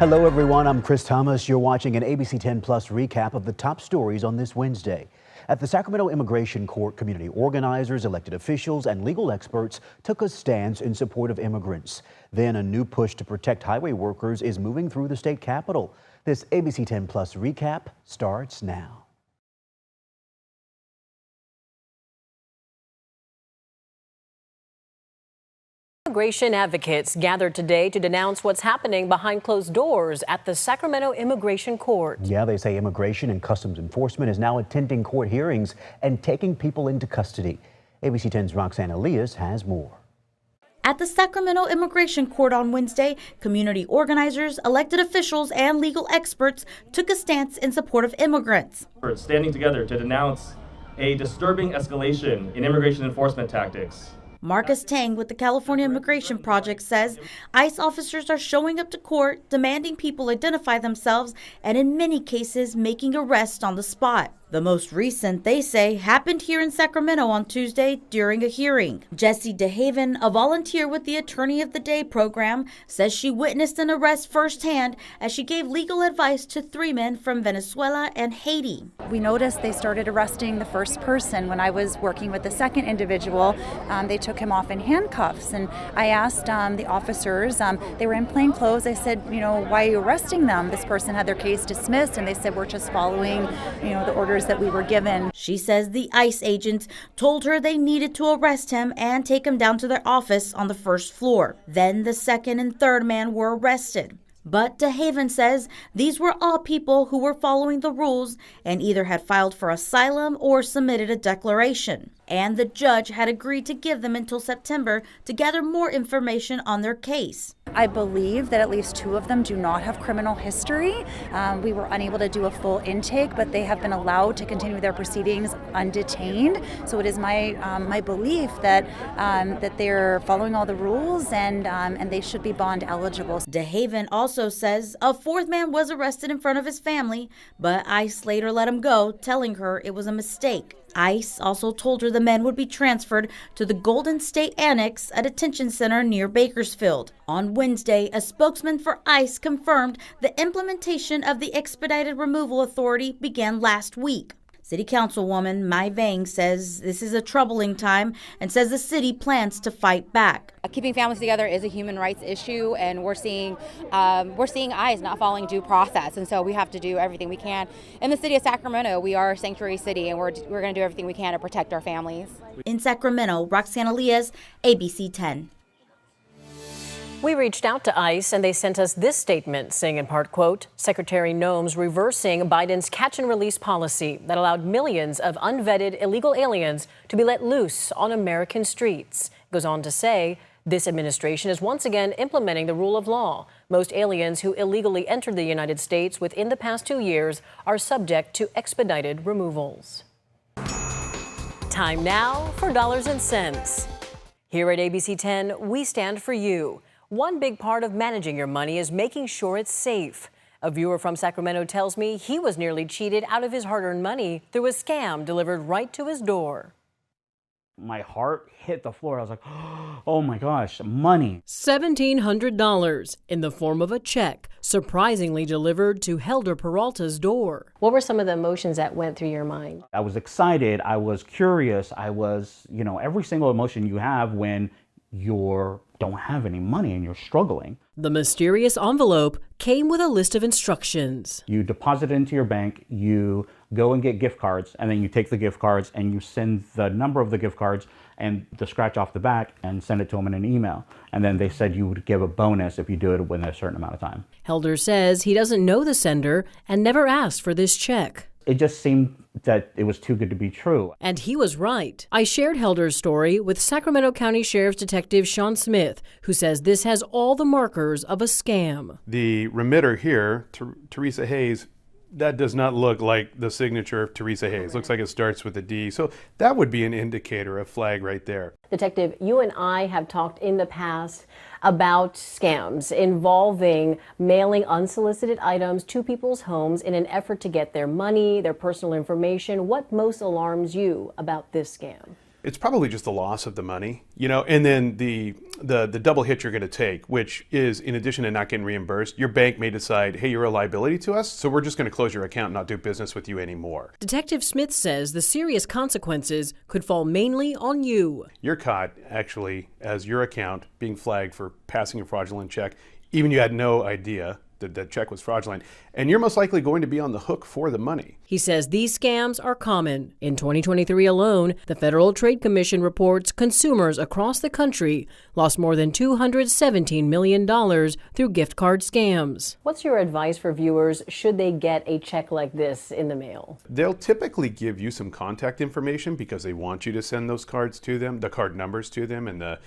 Hello everyone, I'm Chris Thomas. You're watching an ABC 10 Plus recap of the top stories on this Wednesday. At the Sacramento Immigration Court, community organizers, elected officials, and legal experts took a stance in support of immigrants. Then a new push to protect highway workers is moving through the state capitol. This ABC 10 Plus recap starts now. Immigration advocates gathered today to denounce what's happening behind closed doors at the Sacramento Immigration Court. Yeah, they say Immigration and Customs Enforcement is now attending court hearings and taking people into custody. ABC 10's Roxanne Elias has more. At the Sacramento Immigration Court on Wednesday, community organizers, elected officials, and legal experts took a stance in support of immigrants. We're standing together to denounce a disturbing escalation in immigration enforcement tactics. Marcus Tang with the California Immigration Project says ICE officers are showing up to court, demanding people identify themselves, and in many cases making arrests on the spot. The most recent, they say, happened here in Sacramento on Tuesday during a hearing. Jessie DeHaven, a volunteer with the Attorney of the Day program, says she witnessed an arrest firsthand as she gave legal advice to 3 men from Venezuela and Haiti. We noticed they started arresting the first person. When I was working with the second individual, they took him off in handcuffs. And I asked the officers, they were in plain clothes. I said, why are you arresting them? This person had their case dismissed, and they said, we're just following, the orders that we were given. She says the ICE agents told her they needed to arrest him and take him down to their office on the first floor. Then the second and third man were arrested. But DeHaven says these were all people who were following the rules and either had filed for asylum or submitted a declaration. And the judge had agreed to give them until September to gather more information on their case. I believe that at least 2 of them do not have criminal history. We were unable to do a full intake, but they have been allowed to continue their proceedings undetained. So it is my belief that that they're following all the rules and they should be bond eligible. DeHaven also says a 4th man was arrested in front of his family, but ICE later let him go, telling her it was a mistake. ICE also told her the men would be transferred to the Golden State Annex, a detention center near Bakersfield. On Wednesday, a spokesman for ICE confirmed the implementation of the Expedited Removal Authority began last week. City Councilwoman Mai Vang says this is a troubling time and says the city plans to fight back. Keeping families together is a human rights issue, and we're seeing ICE not following due process, and so we have to do everything we can. In the city of Sacramento, we are a sanctuary city, and we're going to do everything we can to protect our families. In Sacramento, Roxanne Elias, ABC 10. We reached out to ICE and they sent us this statement saying in part, quote, Secretary Noem's reversing Biden's catch and release policy that allowed millions of unvetted illegal aliens to be let loose on American streets. It goes on to say this administration is once again implementing the rule of law. Most aliens who illegally entered the United States within the past 2 years are subject to expedited removals. Time now for Dollars and Cents. Here at ABC 10, we stand for you. One big part of managing your money is making sure it's safe. A viewer from Sacramento tells me he was nearly cheated out of his hard-earned money through a scam delivered right to his door. My heart hit the floor. I was like, oh my gosh, money. $1,700 in the form of a check, surprisingly delivered to Helder Peralta's door. What were some of the emotions that went through your mind? I was excited. I was curious. I was, every single emotion you have when you don't have any money and you're struggling. The mysterious envelope came with a list of instructions. You deposit it into your bank, you go and get gift cards, and then you take the gift cards and you send the number of the gift cards and the scratch off the back and send it to them in an email. And then they said you would give a bonus if you do it within a certain amount of time. Helder says he doesn't know the sender and never asked for this check. It just seemed that it was too good to be true. And he was right. I shared Helder's story with Sacramento County Sheriff's Detective Sean Smith, who says this has all the markers of a scam. The remitter here, Teresa Hayes, that does not look like the signature of Teresa Hayes. Looks like it starts with a D. So that would be an indicator, a flag right there. Detective, you and I have talked in the past about scams involving mailing unsolicited items to people's homes in an effort to get their money, their personal information. What most alarms you about this scam? It's probably just the loss of the money, and then the the double hit you're going to take, which is, in addition to not getting reimbursed, your bank may decide, hey, you're a liability to us, so we're just going to close your account and not do business with you anymore. Detective Smith says the serious consequences could fall mainly on you. You're caught, actually, as your account being flagged for passing a fraudulent check, even you had no idea that the check was fraudulent, and you're most likely going to be on the hook for the money. He says these scams are common. In 2023 alone, the Federal Trade Commission reports consumers across the country lost more than $217 million through gift card scams. What's your advice for viewers should they get a check like this in the mail? They'll typically give you some contact information because they want you to send those cards to them, the card numbers to them, and the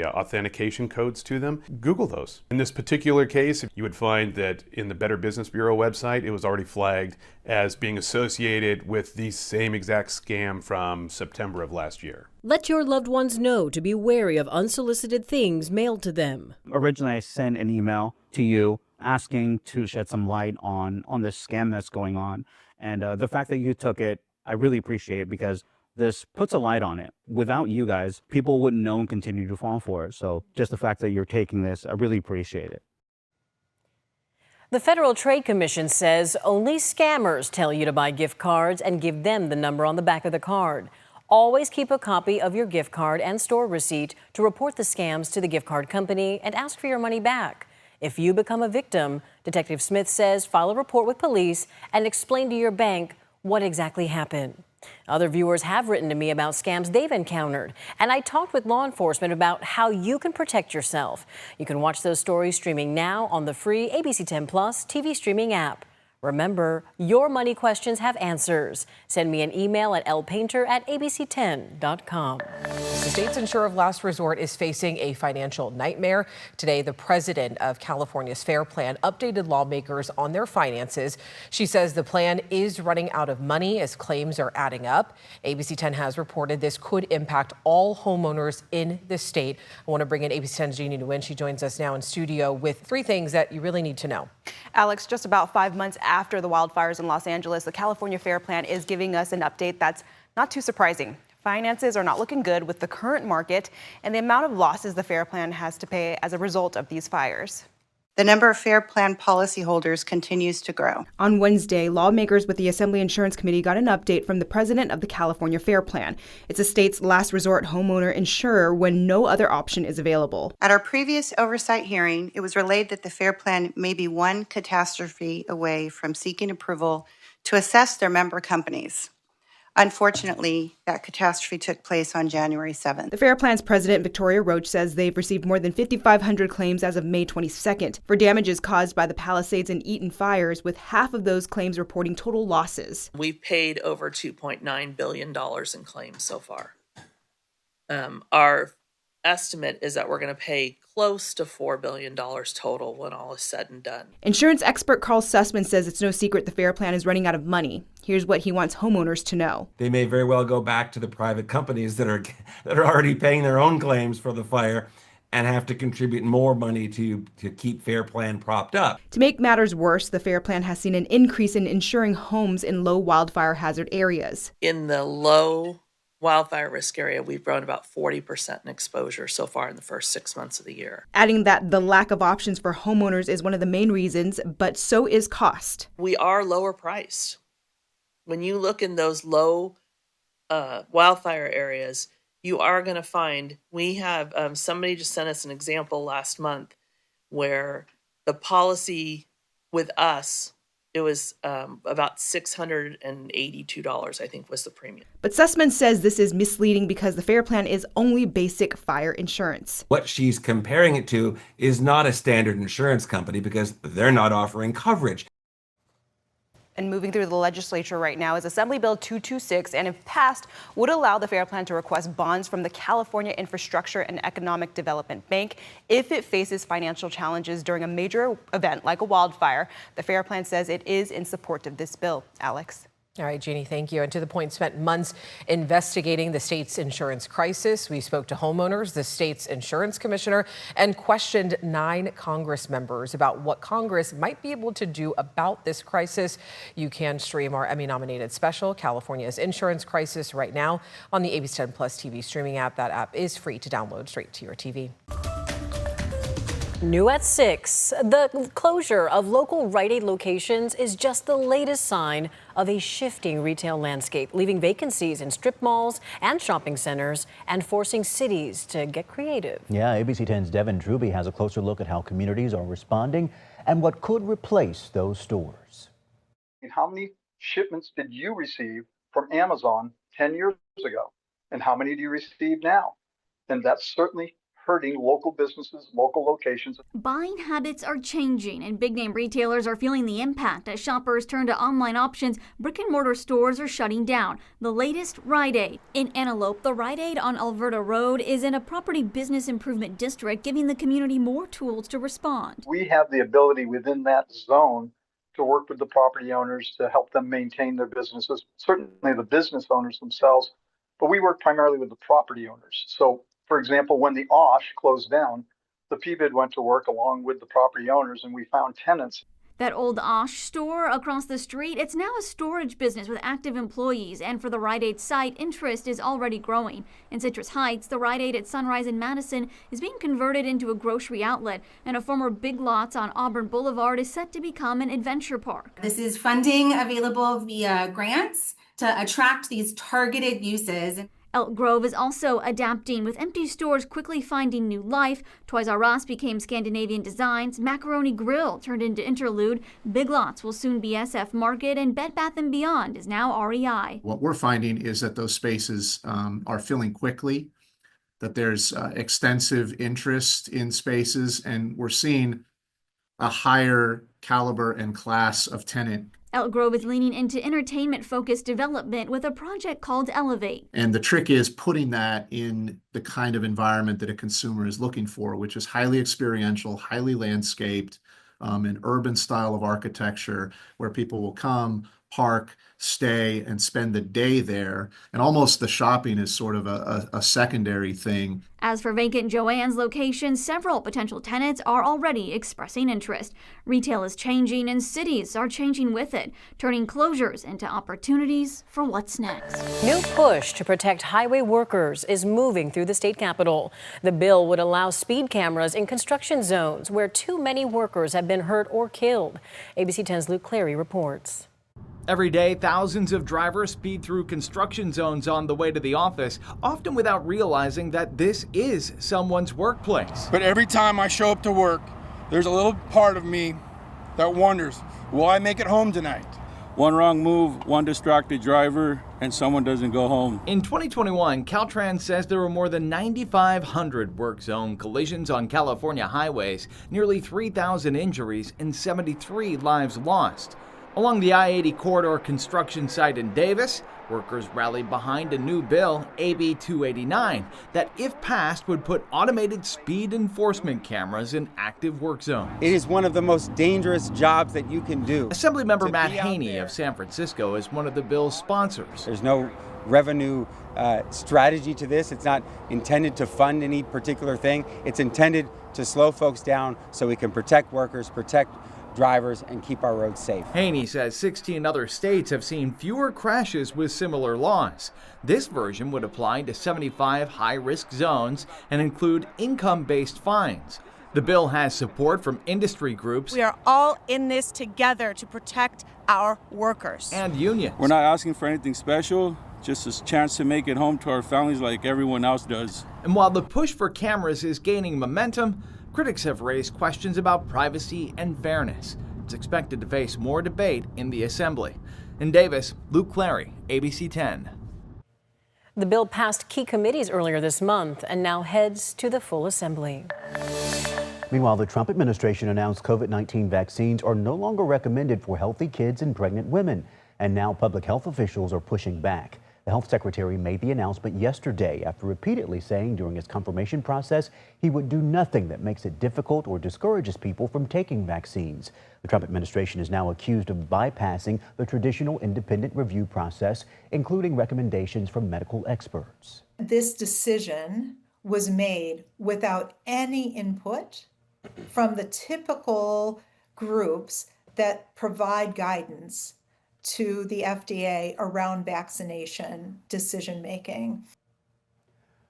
authentication codes to them. Google those. In this particular case, you would find that in the Better Business Bureau website, it was already flagged as being associated with the same exact scam from September of last year. Let your loved ones know to be wary of unsolicited things mailed to them. Originally, I sent an email to you asking to shed some light on this scam that's going on. And the fact that you took it, I really appreciate it, because this puts a light on it. Without you guys, people wouldn't know and continue to fall for it. So just the fact that you're taking this, I really appreciate it. The Federal Trade Commission says only scammers tell you to buy gift cards and give them the number on the back of the card. Always keep a copy of your gift card and store receipt to report the scams to the gift card company and ask for your money back. If you become a victim, Detective Smith says file a report with police and explain to your bank what exactly happened. Other viewers have written to me about scams they've encountered, and I talked with law enforcement about how you can protect yourself. You can watch those stories streaming now on the free ABC10 Plus TV streaming app. Remember, your money questions have answers. Send me an email at lpainter@abc10.com. The state's insurer of last resort is facing a financial nightmare. Today, the president of California's FAIR Plan updated lawmakers on their finances. She says the plan is running out of money as claims are adding up. ABC10 has reported this could impact all homeowners in the state. I want to bring in ABC10's Jeannie Nguyen. She joins us now in studio with 3 things that you really need to know. Alex, just about 5 months after the wildfires in Los Angeles, the California FAIR Plan is giving us an update that's not too surprising. Finances are not looking good with the current market and the amount of losses the FAIR Plan has to pay as a result of these fires. The number of FAIR Plan policyholders continues to grow. On Wednesday, lawmakers with the Assembly Insurance Committee got an update from the president of the California FAIR Plan. It's the state's last resort homeowner insurer when no other option is available. At our previous oversight hearing, it was relayed that the FAIR Plan may be one catastrophe away from seeking approval to assess their member companies. Unfortunately, that catastrophe took place on January 7th. The FAIR Plan's president, Victoria Roach, says they've received more than 5,500 claims as of May 22nd for damages caused by the Palisades and Eaton fires, with half of those claims reporting total losses. We've paid over $2.9 billion in claims so far. Our estimate is that we're going to pay close to $4 billion total when all is said and done. Insurance expert Carl Sussman says it's no secret the FAIR Plan is running out of money. Here's what he wants homeowners to know. They may very well go back to the private companies that are already paying their own claims for the fire and have to contribute more money to keep FAIR Plan propped up. To make matters worse, the FAIR Plan has seen an increase in insuring homes in low wildfire hazard areas. In the low wildfire risk area, we've grown about 40% in exposure so far in the first 6 months of the year. Adding that the lack of options for homeowners is one of the main reasons, but so is cost. We are lower priced. When you look in those low wildfire areas, you are going to find we have somebody just sent us an example last month where the policy with us, it was about $682, I think, was the premium. But Sussman says this is misleading because the FAIR Plan is only basic fire insurance. What she's comparing it to is not a standard insurance company because they're not offering coverage. And moving through the legislature right now is Assembly Bill 226, and if passed, would allow the FAIR Plan to request bonds from the California Infrastructure and Economic Development Bank if it faces financial challenges during a major event like a wildfire. The FAIR Plan says it is in support of this bill. Alex. All right, Jeannie, thank you. And to the point, spent months investigating the state's insurance crisis. We spoke to homeowners, the state's insurance commissioner, and questioned 9 Congress members about what Congress might be able to do about this crisis. You can stream our Emmy-nominated special, California's Insurance Crisis, right now on the ABC10 Plus TV streaming app. That app is free to download straight to your TV. New at 6, the closure of local Rite Aid locations is just the latest sign of a shifting retail landscape, leaving vacancies in strip malls and shopping centers and forcing cities to get creative. Yeah, ABC 10's Devin Truby has a closer look at how communities are responding and what could replace those stores. How many shipments did you receive from Amazon 10 years ago? And how many do you receive now? And that's certainly hurting local businesses, local locations. Buying habits are changing, and big-name retailers are feeling the impact as shoppers turn to online options. Brick-and-mortar stores are shutting down. The latest, Rite Aid. In Antelope, the Rite Aid on Alberta Road is in a property business improvement district, giving the community more tools to respond. We have the ability within that zone to work with the property owners to help them maintain their businesses, certainly the business owners themselves, but we work primarily with the property owners. So, for example, when the OSH closed down, the PBID went to work along with the property owners, and we found tenants. That old OSH store across the street, it's now a storage business with active employees, and for the Rite Aid site, interest is already growing. In Citrus Heights, the Rite Aid at Sunrise in Madison is being converted into a grocery outlet, and a former Big Lots on Auburn Boulevard is set to become an adventure park. This is funding available via grants to attract these targeted uses. Elk Grove is also adapting, with empty stores quickly finding new life. Toys R Us became Scandinavian Designs, Macaroni Grill turned into Interlude, Big Lots will soon be SF Market, and Bed Bath & Beyond is now REI. What we're finding is that those spaces are filling quickly, that there's extensive interest in spaces, and we're seeing a higher caliber and class of tenant. Elk Grove is leaning into entertainment-focused development with a project called Elevate. And the trick is putting that in the kind of environment that a consumer is looking for, which is highly experiential, highly landscaped, an urban style of architecture where people will come, park, stay, and spend the day there. And almost the shopping is sort of a secondary thing. As for vacant Joann's locations, several potential tenants are already expressing interest. Retail is changing and cities are changing with it, turning closures into opportunities for what's next. New push to protect highway workers is moving through the state capitol. The bill would allow speed cameras in construction zones where too many workers have been hurt or killed. ABC 10's Luke Clary reports. Every day, thousands of drivers speed through construction zones on the way to the office, often without realizing that this is someone's workplace. But every time I show up to work, there's a little part of me that wonders, will I make it home tonight? One wrong move, one distracted driver, and someone doesn't go home. In 2021, Caltrans says there were more than 9,500 work zone collisions on California highways, nearly 3,000 injuries, and 73 lives lost. Along the I-80 corridor construction site in Davis, workers rallied behind a new bill, AB 289, that if passed would put automated speed enforcement cameras in active work zones. It is one of the most dangerous jobs that you can do. Assemblymember Matt Haney of San Francisco is one of the bill's sponsors. There's no revenue strategy to this. It's not intended to fund any particular thing. It's intended to slow folks down so we can protect workers, protect drivers, and keep our roads safe. Haney says 16 other states have seen fewer crashes with similar laws. This version would apply to 75 high-risk zones and include income-based fines. The bill has support from industry groups. We are all in this together to protect our workers. And unions. We're not asking for anything special, just a chance to make it home to our families like everyone else does. And while the push for cameras is gaining momentum, critics have raised questions about privacy and fairness. It's expected to face more debate in the Assembly. In Davis, Luke Clary, ABC 10. The bill passed key committees earlier this month and now heads to the full Assembly. Meanwhile, the Trump administration announced COVID-19 vaccines are no longer recommended for healthy kids and pregnant women. And now public health officials are pushing back. The health secretary made the announcement yesterday after repeatedly saying during his confirmation process he would do nothing that makes it difficult or discourages people from taking vaccines. The Trump administration is now accused of bypassing the traditional independent review process, including recommendations from medical experts. This decision was made without any input from the typical groups that provide guidance to the FDA around vaccination decision-making.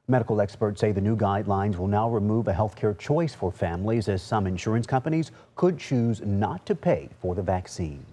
Medical experts say the new guidelines will now remove a healthcare choice for families, as some insurance companies could choose not to pay for the vaccine.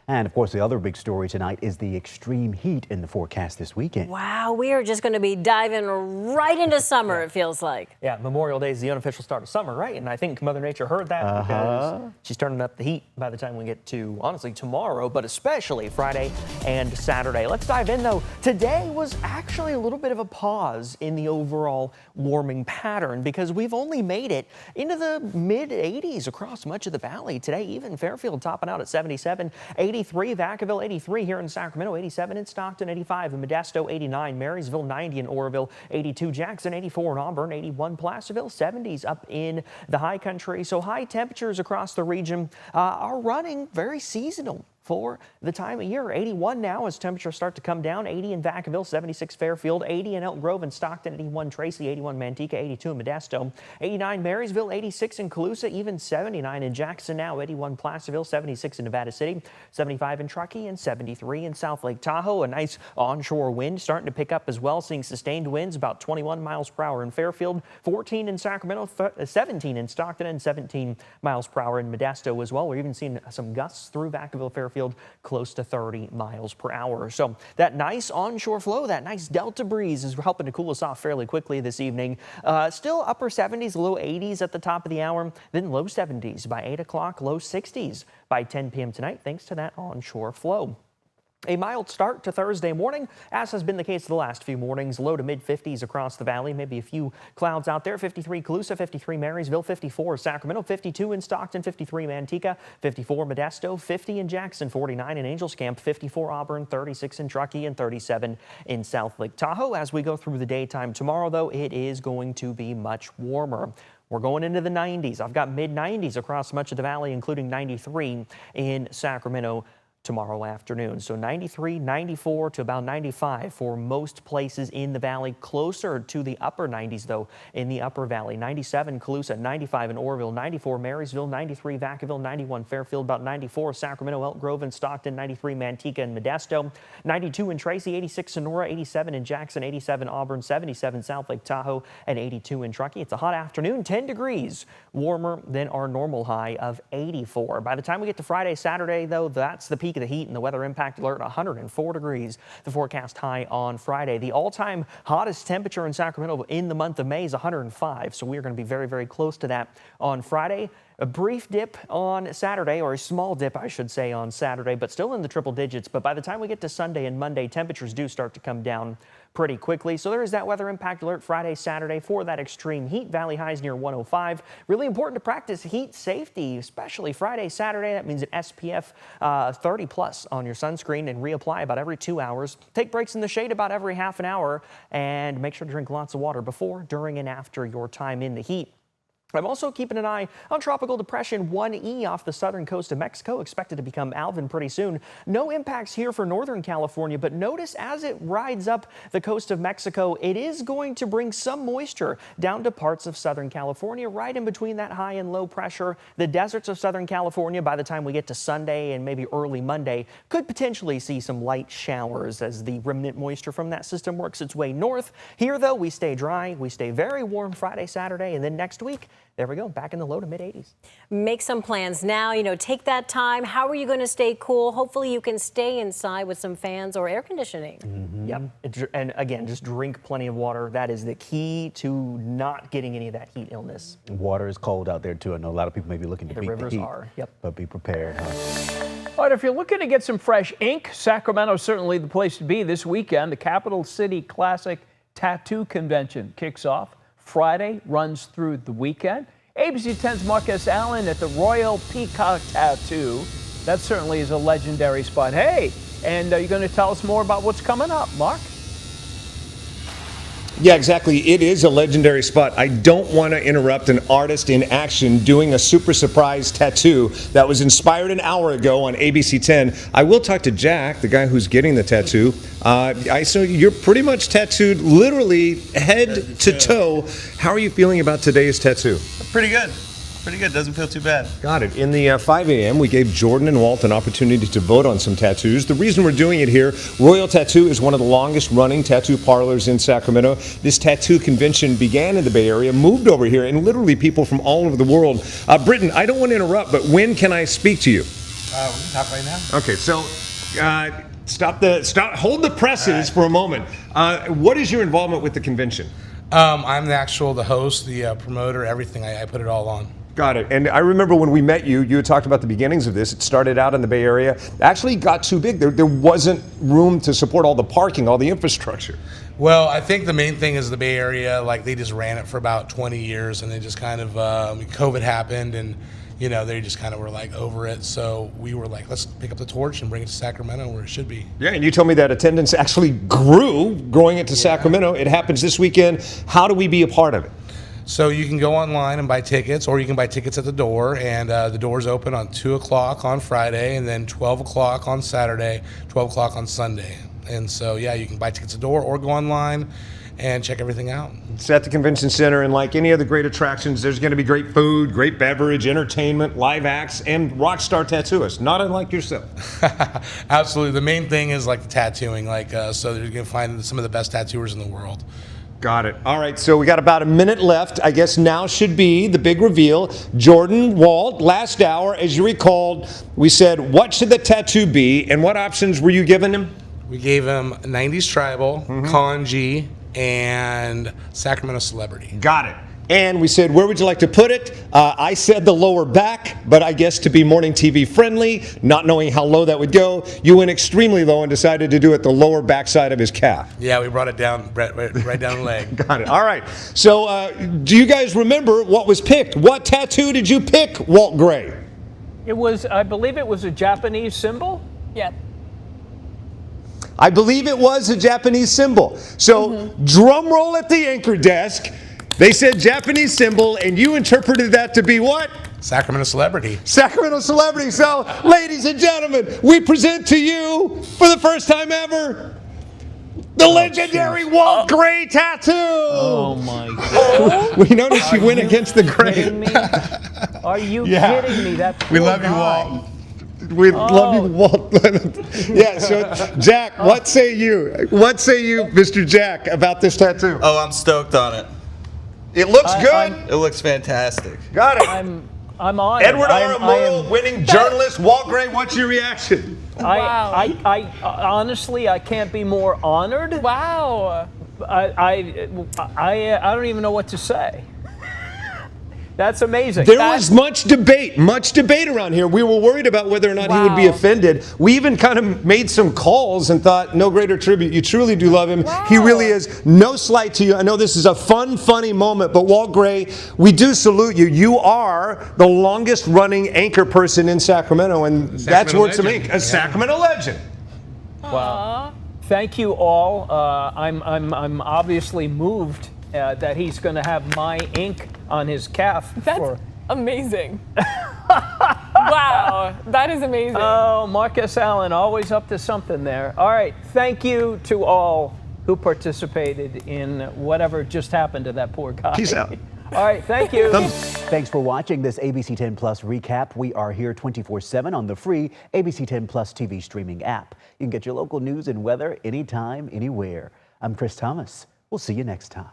And of course, the other big story tonight is the extreme heat in the forecast this weekend. Wow, we are just going to be diving right into summer, it feels like. Yeah, Memorial Day is the unofficial start of summer, right? And I think Mother Nature heard that because she's turning up the heat by the time we get to, honestly, tomorrow, but especially Friday and Saturday. Let's dive in, though. Today was actually a little bit of a pause in the overall warming pattern because we've only made it into the mid-80s across much of the valley. Today, even Fairfield topping out at 77, 83, Vacaville 83 here in Sacramento, 87 in Stockton, 85 in Modesto, 89 Marysville, 90 in Oroville, 82 Jackson, 84 in Auburn, 81 Placerville, 70s up in the high country. So high temperatures across the region are running very seasonal for the time of year. 81 now as temperatures start to come down. 80 in Vacaville, 76 Fairfield, 80 in Elk Grove and Stockton, 81 Tracy, 81 Manteca, 82 in Modesto, 89 Marysville, 86 in Colusa, even 79 in Jackson now, 81 Placerville, 76 in Nevada City, 75 in Truckee, and 73 in South Lake Tahoe. A nice onshore wind starting to pick up as well, seeing sustained winds about 21 miles per hour in Fairfield, 14 in Sacramento, 17 in Stockton, and 17 miles per hour in Modesto as well. We're even seeing some gusts through Vacaville, Fairfield, close to 30 miles per hour. So that nice onshore flow, that nice delta breeze is helping to cool us off fairly quickly this evening. Still upper 70s, low 80s at the top of the hour, then low 70s by 8 o'clock, low 60s by 10 p.m. tonight, thanks to that onshore flow. A mild start to Thursday morning, as has been the case the last few mornings. Low to mid 50s across the valley, maybe a few clouds out there. 53 Colusa, 53 Marysville, 54 Sacramento, 52 in Stockton, 53 Manteca, 54 Modesto, 50 in Jackson, 49 in Angels Camp, 54 Auburn, 36 in Truckee, and 37 in South Lake Tahoe. As we go through the daytime tomorrow, though, it is going to be much warmer. We're going into the 90s. I've got mid 90s across much of the valley, including 93 in Sacramento tomorrow afternoon. So 93, 94 to about 95 for most places in the valley, closer to the upper 90s though in the upper valley. 97 Colusa, 95 in Oroville, 94 Marysville, 93 Vacaville, 91 Fairfield, about 94 Sacramento, Elk Grove and Stockton, 93 Manteca and Modesto, 92 in Tracy, 86 Sonora, 87 in Jackson, 87 Auburn, 77 South Lake Tahoe, and 82 in Truckee. It's a hot afternoon, 10 degrees warmer than our normal high of 84. By the time we get to Friday, Saturday though, that's the peak of the heat and the weather impact alert. 104 degrees, the forecast high on Friday. The all-time hottest temperature in Sacramento in the month of May is 105, so we are going to be very, very close to that on Friday. A brief dip on Saturday, or a small dip, I should say, on Saturday, but still in the triple digits. But by the time we get to Sunday and Monday, temperatures do start to come down pretty quickly. So there is that weather impact alert Friday, Saturday for that extreme heat. Valley highs near 105. Really important to practice heat safety, especially Friday, Saturday. That means an SPF 30 plus on your sunscreen and reapply about every 2 hours. Take breaks in the shade about every half an hour and make sure to drink lots of water before, during, and after your time in the heat. I'm also keeping an eye on Tropical Depression 1E off the southern coast of Mexico, expected to become Alvin pretty soon. No impacts here for Northern California, but notice as it rides up the coast of Mexico, it is going to bring some moisture down to parts of Southern California, right in between that high and low pressure. The deserts of Southern California, by the time we get to Sunday and maybe early Monday, could potentially see some light showers as the remnant moisture from that system works its way north. Here, though, we stay dry. We stay very warm Friday, Saturday, and then next week, there we go, back in the low to mid 80s. Make some plans now, take that time. How are you going to stay cool? Hopefully you can stay inside with some fans or air conditioning. Mm-hmm. Yep. And again, just drink plenty of water. That is the key to not getting any of that heat illness. Water is cold out there too. I know a lot of people may be looking to beat the heat. The rivers are, yep. But be prepared. All right, if you're looking to get some fresh ink, Sacramento is certainly the place to be this weekend. The Capital City Classic Tattoo Convention kicks off Friday, runs through the weekend. ABC10's Marcus Allen at the Royal Peacock Tattoo. That certainly is a legendary spot. Hey, and you're going to tell us more about what's coming up, Mark? Yeah, exactly. It is a legendary spot. I don't want to interrupt an artist in action doing a super surprise tattoo that was inspired an hour ago on ABC10. I will talk to Jack, the guy who's getting the tattoo. So you're pretty much tattooed literally head to toe. How are you feeling about today's tattoo? Pretty good. pretty good. Doesn't feel too bad. Got it. In the 5 a.m., we gave Jordan and Walt an opportunity to vote on some tattoos. The reason we're doing it here, Royal Tattoo is one of the longest running tattoo parlors in Sacramento. This tattoo convention began in the Bay Area, moved over here, and literally people from all over the world. Britton, I don't want to interrupt, but when can I speak to you? Not right now. Okay, so hold the presses for a moment. What is your involvement with the convention? I'm the host, the promoter, everything. I put it all on. Got it. And I remember when we met you, you had talked about the beginnings of this. It started out in the Bay Area. Actually got too big. There wasn't room to support all the parking, all the infrastructure. Well, I think the main thing is the Bay Area, like they just ran it for about 20 years and they just kind of, COVID happened and, you know, they just kind of were like over it. So we were like, let's pick up the torch and bring it to Sacramento where it should be. Yeah, and you told me that attendance actually grew growing it to Sacramento. It happens this weekend. How do we be a part of it? So you can go online and buy tickets, or you can buy tickets at the door, and the doors open on 2 o'clock on Friday, and then 12 o'clock on Saturday, 12 o'clock on Sunday. And so, yeah, you can buy tickets at the door or go online and check everything out. It's at the convention center, and like any other great attractions, there's going to be great food, great beverage, entertainment, live acts, and rock star tattooists, not unlike yourself. Absolutely. The main thing is like the tattooing, so you're going to find some of the best tattooers in the world. Got it. All right, so we got about a minute left. I guess now should be the big reveal. Jordan, Walt, last hour, as you recalled, we said, what should the tattoo be, and what options were you giving him? We gave him 90s Tribal, Kanji, and Sacramento Celebrity. Got it. And we said, where would you like to put it? I said the lower back, but I guess to be morning TV friendly, not knowing how low that would go, you went extremely low and decided to do it the lower backside of his calf. Yeah, we brought it down, right down the leg. Got it. All right. So do you guys remember what was picked? What tattoo did you pick, Walt Gray? It was, I believe it was a Japanese symbol. Yeah. I believe it was a Japanese symbol. So drum roll at the anchor desk. They said Japanese symbol, and you interpreted that to be what? Sacramento Celebrity. Sacramento Celebrity. So, ladies and gentlemen, we present to you, for the first time ever, the legendary Walt Gray tattoo. Oh, my God. We noticed you went against the grain. Are you kidding me? That we love you, Walt. We love you, Walt. Yeah, so, Jack, what say you? What say you, Mr. Jack, about this tattoo? Oh, I'm stoked on it. It looks good. It looks fantastic. Got it. I'm on Edward it. R. Murrow, winning journalist, Walt Gray, what's your reaction? Wow. I honestly, I can't be more honored. Wow. I don't even know what to say. That's amazing. There was much debate around here. We were worried about whether or not he would be offended. We even kind of made some calls and thought, no greater tribute. You truly do love him. Wow. He really is. No slight to you. I know this is a fun, funny moment, but Walt Gray, we do salute you. You are the longest running anchor person in Sacramento, and that's worth some ink. A Sacramento legend. Wow. Thank you all. I'm obviously moved that he's going to have my ink on his calf. That's amazing. Wow, that is amazing. Oh, Marcus Allen, always up to something there. All right, thank you to all who participated in whatever just happened to that poor guy. Peace out. All right, thank you. Thanks for watching this ABC 10 Plus recap. We are here 24/7 on the free ABC 10 Plus TV streaming app. You can get your local news and weather anytime, anywhere. I'm Chris Thomas. We'll see you next time.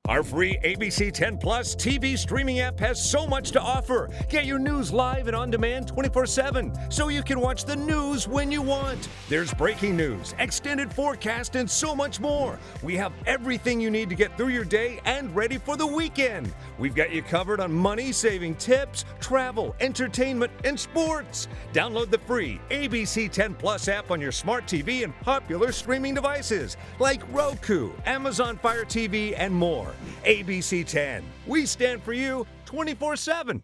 Our free ABC 10 Plus TV streaming app has so much to offer. Get your news live and on demand 24/7 so you can watch the news when you want. There's breaking news, extended forecast, and so much more. We have everything you need to get through your day and ready for the weekend. We've got you covered on money-saving tips, travel, entertainment, and sports. Download the free ABC 10 Plus app on your smart TV and popular streaming devices like Roku, Amazon Fire TV, and more. ABC 10. We stand for you 24/7.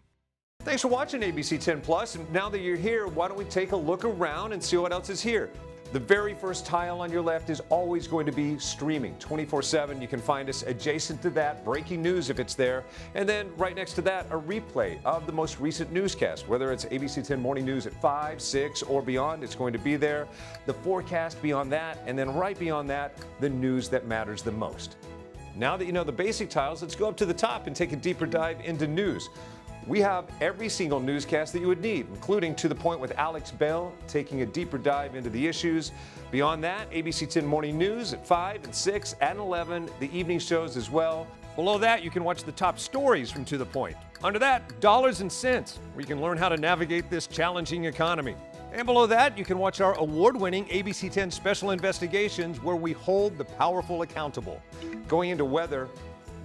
Thanks for watching ABC 10 Plus. And now that you're here, why don't we take a look around and see what else is here? The very first tile on your left is always going to be streaming 24/7. You can find us adjacent to that, breaking news if it's there. And then right next to that, a replay of the most recent newscast. Whether it's ABC 10 Morning News at 5, 6, or beyond, it's going to be there. The forecast beyond that, and then right beyond that, the news that matters the most. Now that you know the basic tiles, let's go up to the top and take a deeper dive into news. We have every single newscast that you would need, including To the Point with Alex Bell, taking a deeper dive into the issues. Beyond that, ABC 10 Morning News at 5 and 6 and 11, the evening shows as well. Below that, you can watch the top stories from To the Point. Under that, Dollars and Cents, where you can learn how to navigate this challenging economy. And below that, you can watch our award-winning ABC 10 Special Investigations, where we hold the powerful accountable. Going into weather,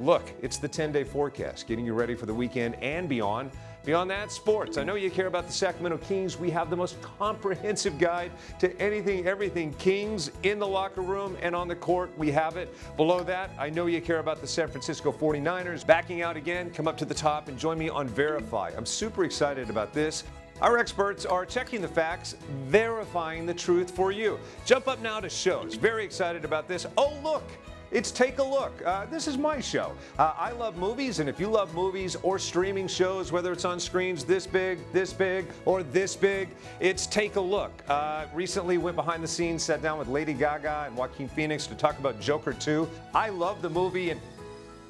look, it's the 10-day forecast, getting you ready for the weekend and beyond. Beyond that, sports. I know you care about the Sacramento Kings. We have the most comprehensive guide to anything, everything Kings in the locker room and on the court. We have it. Below that, I know you care about the San Francisco 49ers. Backing out again, come up to the top and join me on Verify. I'm super excited about this. Our experts are checking the facts, verifying the truth for you. Jump up now to shows. Very excited about this. Oh, look. It's Take a Look. This is my show. I love movies, and if you love movies or streaming shows, whether it's on screens this big, or this big, it's Take a Look. Recently went behind the scenes, sat down with Lady Gaga and Joaquin Phoenix to talk about Joker 2. I love the movie, and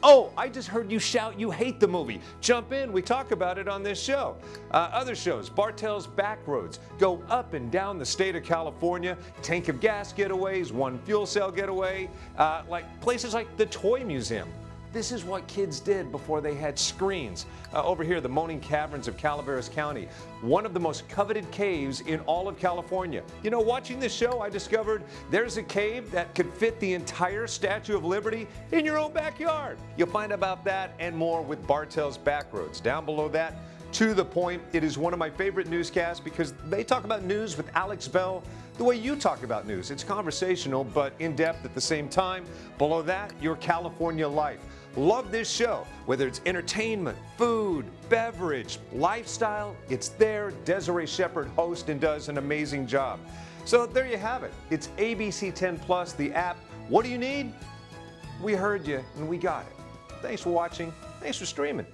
oh, I just heard you shout you hate the movie. Jump in, we talk about it on this show. Other shows, Bartell's Backroads, go up and down the state of California, tank of gas getaways, one fuel cell getaway, like places like the Toy Museum. This is what kids did before they had screens. Over here, the Moaning Caverns of Calaveras County, one of the most coveted caves in all of California. You know, watching this show, I discovered there's a cave that could fit the entire Statue of Liberty in your own backyard. You'll find about that and more with Bartell's Backroads. Down below that, To the Point. It is one of my favorite newscasts because they talk about news with Alex Bell the way you talk about news. It's conversational, but in depth at the same time. Below that, Your California Life. Love this show. Whether it's entertainment, food, beverage, lifestyle, it's there. Desiree Shepherd hosts and does an amazing job. So there you have it. It's ABC 10 Plus, the app. What do you need? We heard you and we got it. Thanks for watching. Thanks for streaming.